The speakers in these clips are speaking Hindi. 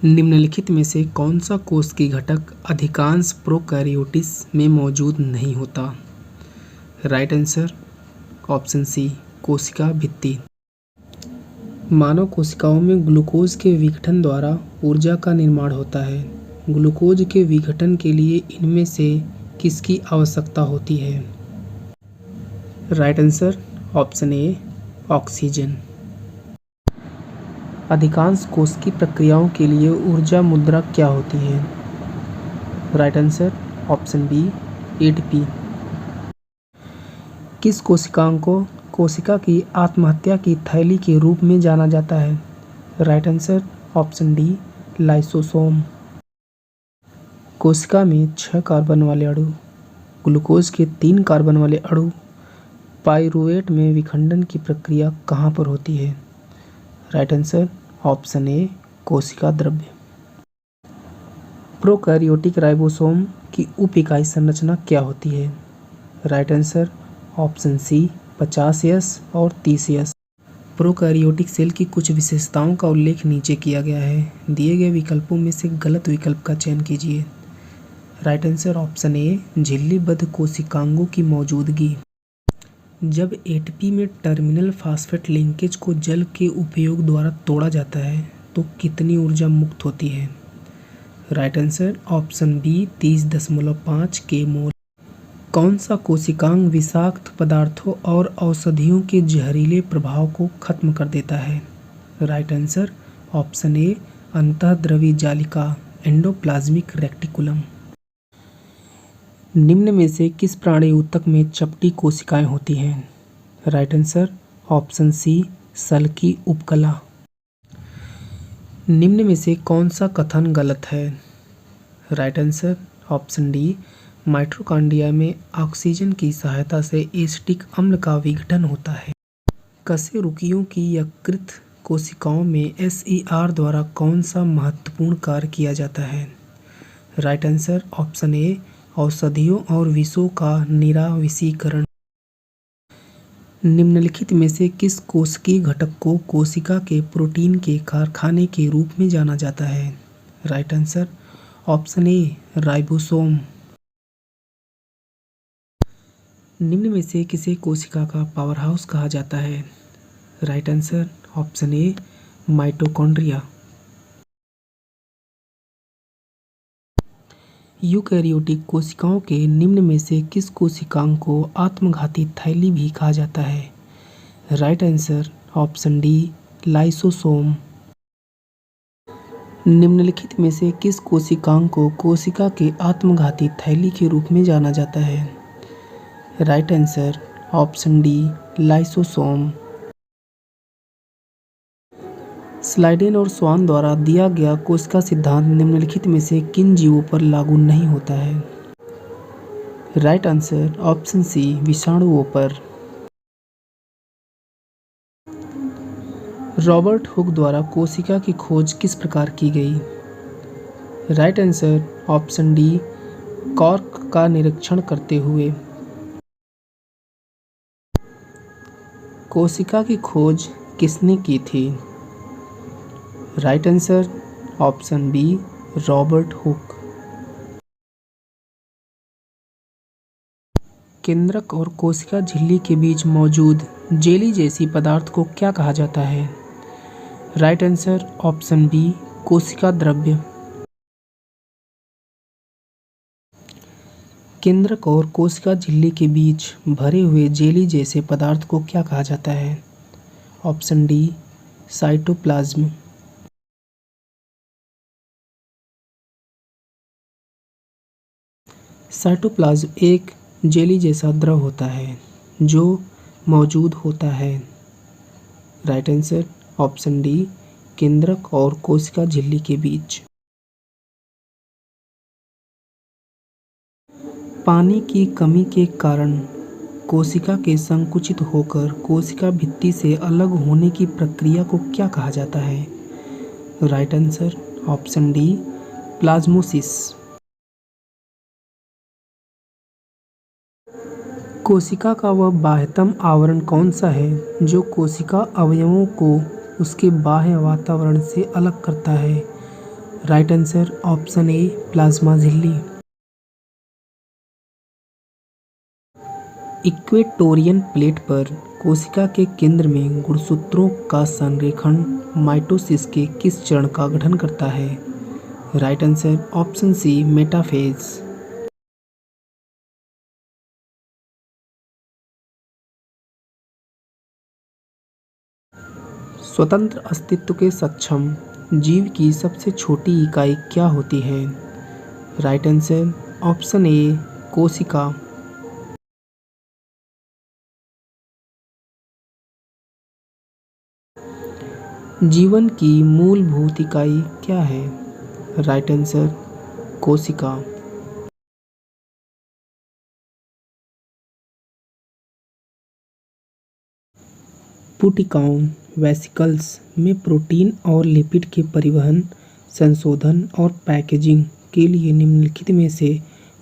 निम्नलिखित में से कौन सा कोशिकीय घटक अधिकांश प्रोकैरियोट्स में मौजूद नहीं होता? राइट आंसर ऑप्शन सी, कोशिका भित्ति। मानव कोशिकाओं में ग्लूकोज के विघटन द्वारा ऊर्जा का निर्माण होता है। ग्लूकोज के विघटन के लिए इनमें से किसकी आवश्यकता होती है? राइट आंसर ऑप्शन ए, ऑक्सीजन। अधिकांश कोशिकीय प्रक्रियाओं के लिए ऊर्जा मुद्रा क्या होती है? Right answer option B, ATP. किस कोशिकांग को कोशिका की आत्महत्या की थैली के रूप में जाना जाता है? Right answer option D, lysosome. कोशिका में 6 कार्बन वाले अणु, ग्लूकोज के 3 कार्बन वाले अणु, पाइरूवेट में विखंडन की प्रक्रिया कहाँ पर होती है? राइट आंसर ऑप्शन ए, कोशिका द्रव्य। प्रोकैरियोटिक राइबोसोम की उप इकाई संरचना क्या होती है? राइट आंसर ऑप्शन सी, 50S और 30S। प्रोकैरियोटिक सेल की कुछ विशेषताओं का उल्लेख नीचे किया गया है। दिए गए विकल्पों में से गलत विकल्प का चयन कीजिए। राइट आंसर ऑप्शन ए, झिल्लीबद्ध कोशिकांगों की मौजूदगी। जब एटीपी में टर्मिनल फॉस्फेट लिंकेज को जल के उपयोग द्वारा तोड़ा जाता है तो कितनी ऊर्जा मुक्त होती है? राइट आंसर ऑप्शन बी, 30.5 के मोल। कौन सा कोशिकांग विषाक्त पदार्थों और औषधियों के जहरीले प्रभाव को खत्म कर देता है? राइट आंसर ऑप्शन ए, अंतःद्रवी जालिका, एंडोप्लाज्मिक रेटिकुलम। निम्न में से किस प्राणी ऊतक में चपटी कोशिकाएं होती हैं? राइट आंसर ऑप्शन सी, सल्की उपकला। निम्न में से कौन सा कथन गलत है? Right answer option D, mitochondria में ऑक्सीजन की सहायता से एसिटिक अम्ल का विघटन होता है। कशेरुकियों की यकृत कोशिकाओं में SER द्वारा कौन सा महत्वपूर्ण कार्य किया जाता है? राइट आंसर ऑप्शन ए, औषधियों और विषों का निराविषीकरण। निम्नलिखित में से किस कोशिकीय घटक को कोशिका के प्रोटीन के कारखाने के रूप में जाना जाता है? राइट आंसर ऑप्शन ए, राइबोसोम। निम्न में से किसे कोशिका का पावर हाउस कहा जाता है? राइट आंसर ऑप्शन ए, माइटोकॉन्ड्रिया। यूकैरियोटिक कोशिकाओं के निम्न में से किस कोशिकांग को आत्मघाती थैली भी कहा जाता है? Right answer option D, lysosome. निम्नलिखित में से किस कोशिकांग को कोशिका के आत्मघाती थैली के रूप में जाना जाता है? Right answer option D, lysosome. Schleiden और स्वान द्वारा दिया गया कोशिका सिद्धांत निम्नलिखित में से किन जीवों पर लागू नहीं होता है? राइट आंसर ऑप्शन सी, विषाणुओं पर। रॉबर्ट हुक द्वारा कोशिका की खोज किस प्रकार की गई? Right answer option D, cork का निरीक्षण करते हुए। कोशिका की खोज किसने की थी? Right answer option B, Robert Hooke. केंद्रक और कोशिका झिल्ली के बीच मौजूद जेली जैसी पदार्थ को क्या कहा जाता है? राइट आंसर ऑप्शन बी, कोशिका द्रव्य। केंद्रक और कोशिका झिल्ली के बीच भरे हुए जेली जैसे पदार्थ को क्या कहा जाता है? Option D, cytoplasm. साइटोप्लाज्म एक जेली जैसा द्रव होता है जो मौजूद होता है। राइट आंसर ऑप्शन डी, केंद्रक और कोशिका झिल्ली के बीच। पानी की कमी के कारण कोशिका के संकुचित होकर कोशिका भित्ति से अलग होने की प्रक्रिया को क्या कहा जाता है? Right answer option D, plasmolysis. कोशिका का वह बाह्यतम आवरण कौन सा है जो कोशिका अवयवों को उसके बाह्य वातावरण से अलग करता है? राइट आंसर ऑप्शन ए प्लाज्मा झिल्ली। इक्वेटोरियन प्लेट पर कोशिका के केंद्र में गुणसूत्रों का संरेखण माइटोसिस के किस चरण का गठन करता है? Right answer option C metaphase. स्वतंत्र अस्तित्व के सक्षम जीव की सबसे छोटी इकाई क्या होती है? राइट आंसर ऑप्शन ए कोशिका। जीवन की मूलभूत इकाई क्या है? राइट आंसर कोशिका। पुटिकाओं वेसिकल्स में प्रोटीन और लिपिड के परिवहन, संशोधन और पैकेजिंग के लिए निम्नलिखित में से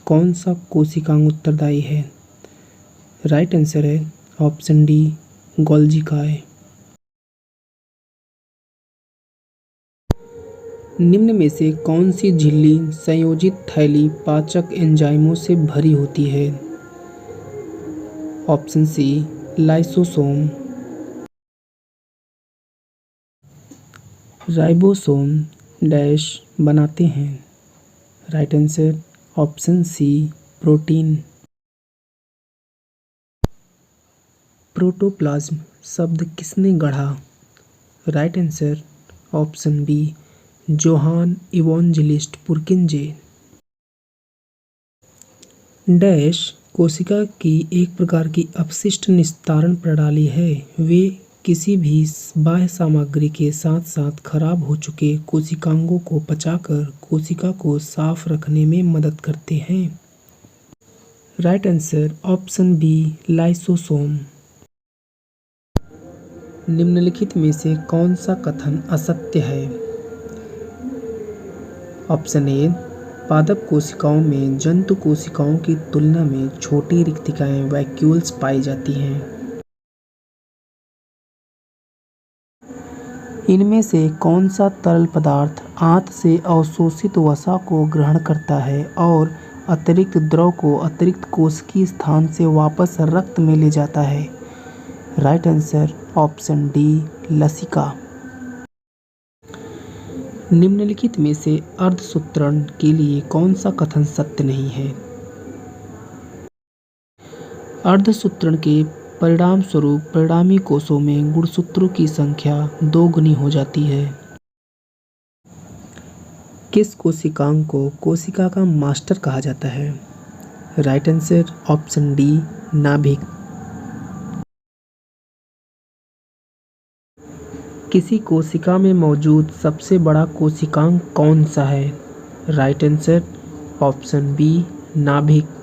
कौन सा कोशिकांग उत्तरदायी है? राइट आंसर है ऑप्शन डी गोल्जिकाए। निम्न में से कौन सी झिल्ली संयोजित थैली पाचक एंजाइमों से भरी होती है? Option C lysosome. Ribosome dash बनाते हैं? Right answer option C protein. Protoplasm शब्द किसने गढ़ा? Right answer option B Johann Evangelist Purkinje. Dash कोशिका की एक प्रकार की अपशिष्ट निस्तारण प्रणाली है। वे किसी भी बाह्य सामग्री के साथ साथ खराब हो चुके कोशिकांगों को पचाकर कोशिका को साफ रखने में मदद करते हैं। Right answer option B lysosome. निम्नलिखित में से कौन सा कथन असत्य है? ऑप्शन ए पादप कोशिकाओं में जंतु कोशिकाओं की तुलना में छोटी रिक्तिकाएं वैक्यूल्स पाई जाती हैं। इनमें से कौन सा तरल पदार्थ आंत से अवशोषित वसा को ग्रहण करता है और अतिरिक्त द्रव को अतिरिक्त कोशिकीय स्थान से वापस रक्त में ले जाता है? राइट आंसर ऑप्शन डी लसिका। निम्नलिखित में से अर्धसूत्रण के लिए कौन सा कथन सत्य नहीं है? अर्धसूत्रण के परिणाम स्वरूप परिणामी कोशों में गुणसूत्रों की संख्या 2 गुनी हो जाती है। किस कोशिकांग को कोशिका का मास्टर कहा जाता है? राइट आंसर ऑप्शन डी नाभिक। किसी कोशिका में मौजूद सबसे बड़ा कोशिकांग कौन सा है? राइट आंसर ऑप्शन बी नाभिक।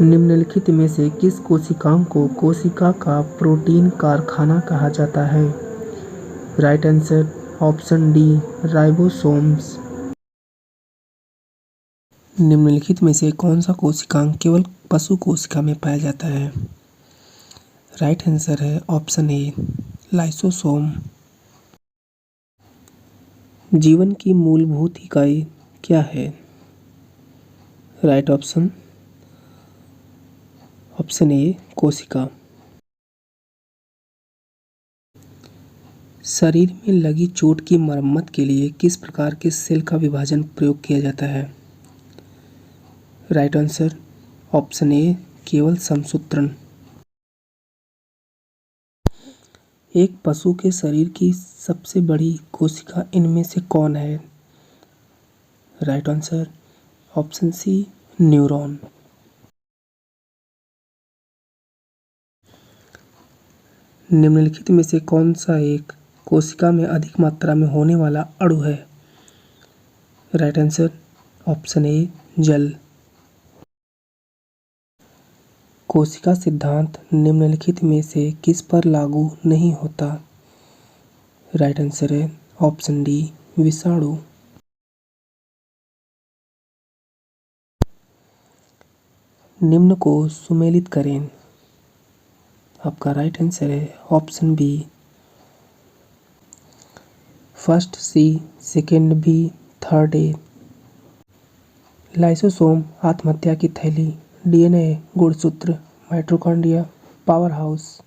निम्नलिखित में से किस कोशिकांग को कोशिका का प्रोटीन कारखाना कहा जाता है? Right answer option D ribosomes. निम्नलिखित में से कौन सा कोशिकांग केवल पशु कोशिका में पाया जाता है? राइट आंसर है ऑप्शन ए लाइसोसोम। जीवन की मूलभूत इकाई क्या है? राइट ऑप्शन ऑप्शन ए कोशिका। शरीर में लगी चोट की मरम्मत के लिए किस प्रकार के सेल का विभाजन प्रयोग किया जाता है? राइट आंसर ऑप्शन ए केवल समसूत्रण। एक पशु के शरीर की सबसे बड़ी कोशिका इनमें से कौन है? Right answer option C neuron. निम्नलिखित में से कौन सा एक कोशिका में अधिक मात्रा में होने वाला अणु है? राइट आंसर ऑप्शन ए जल। कोशिका सिद्धांत निम्नलिखित में से किस पर लागू नहीं होता? राइट आंसर है ऑप्शन डी विषाणु। निम्न को सुमेलित करें। आपका राइट आंसर है option B first C, second B, third A. Lysosome आत्महत्या की थैली, डीएनए गुणसूत्र, माइटोकॉन्ड्रिया पावर हाउस।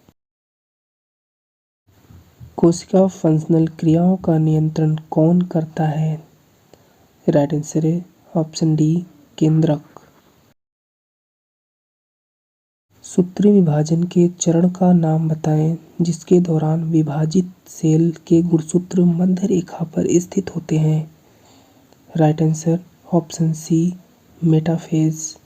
कोशिका फंक्शनल क्रियाओं का नियंत्रण कौन करता है? राइट आंसर है ऑप्शन डी, केंद्रक। सूत्री विभाजन के चरण का नाम बताएं जिसके दौरान विभाजित सेल के गुणसूत्र मध्य रेखा पर स्थित होते हैं। Right answer option C, metaphase.